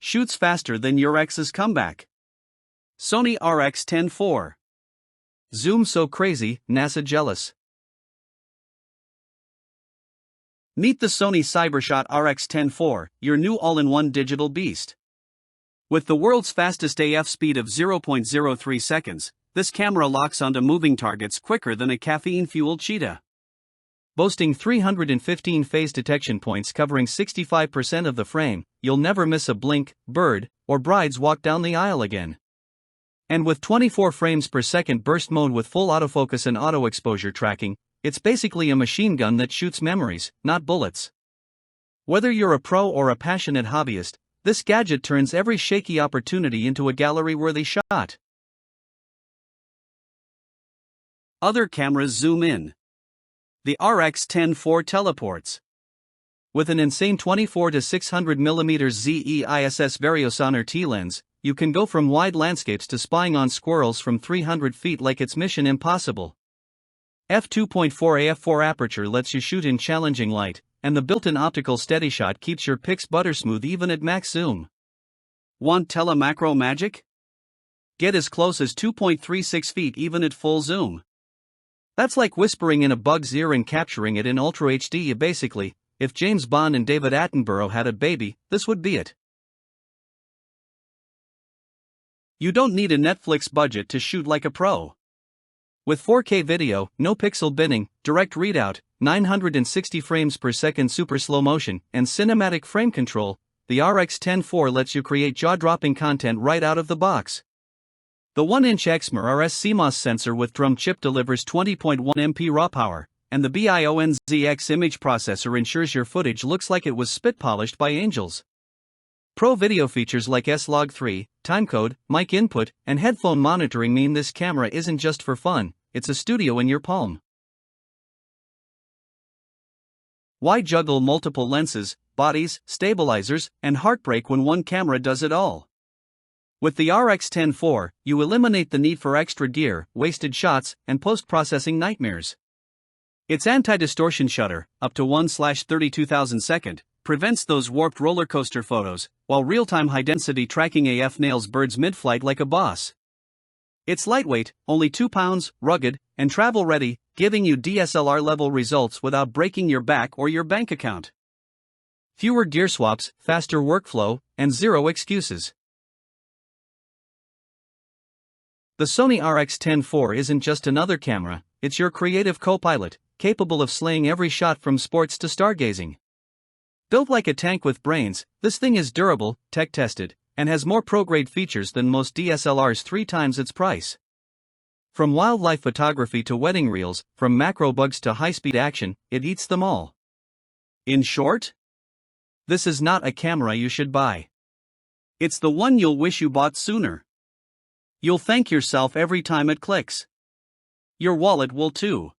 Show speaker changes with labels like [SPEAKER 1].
[SPEAKER 1] shoots faster than your ex's comeback. Sony RX10 IV. Zoom so crazy, NASA jealous. Meet the Sony CyberShot RX10 IV, your new all-in-one digital beast. With the world's fastest AF speed of 0.03 seconds, this camera locks onto moving targets quicker than a caffeine-fueled cheetah. Boasting 315 phase detection points covering 65% of the frame, you'll never miss a blink, bird, or bride's walk down the aisle again. And with 24 frames per second burst mode with full autofocus and auto exposure tracking, it's basically a machine gun that shoots memories, not bullets. Whether you're a pro or a passionate hobbyist, this gadget turns every shaky opportunity into a gallery-worthy shot. Other cameras zoom in. The RX10 IV teleports. With an insane 24 to 600mm ZEISS Vario-Sonnar T lens, you can go from wide landscapes to spying on squirrels from 300 feet like it's mission impossible. f2.4 AF4 aperture lets you shoot in challenging light, and the built-in Optical SteadyShot keeps your pics buttersmooth even at max zoom. Want Tele-macro magic? Get as close as 2.36 feet even at full zoom. That's like whispering in a bug's ear and capturing it in Ultra HD. Basically, if James Bond and David Attenborough had a baby, this would be it. You don't need a Netflix budget to shoot like a pro. With 4K video, no pixel binning, direct readout, 960 frames per second super slow motion, and cinematic frame control, the RX10 IV lets you create jaw-dropping content right out of the box. The 1-inch XMR RS CMOS sensor with drum chip delivers 20.1 MP raw power, and the BIONZX image processor ensures your footage looks like it was spit-polished by angels. Pro video features like S-Log3, timecode, mic input, and headphone monitoring mean this camera isn't just for fun, it's a studio in your palm. Why juggle multiple lenses, bodies, stabilizers, and heartbreak when one camera does it all? With the RX10 IV, you eliminate the need for extra gear, wasted shots, and post-processing nightmares. Its anti-distortion shutter, up to 1/32,000 prevents those warped roller coaster photos, while real-time high-density tracking AF nails birds mid-flight like a boss. It's lightweight, only 2 pounds, rugged, and travel-ready, giving you DSLR-level results without breaking your back or your bank account. Fewer gear swaps, faster workflow, and zero excuses. The Sony RX10 IV isn't just another camera, it's your creative co-pilot, capable of slaying every shot from sports to stargazing. Built like a tank with brains, this thing is durable, tech-tested, and has more pro-grade features than most DSLRs 3 times its price. From wildlife photography to wedding reels, from macro bugs to high-speed action, it eats them all. In short, this is not a camera you should buy. It's the one you'll wish you bought sooner. You'll thank yourself every time it clicks. Your wallet will too.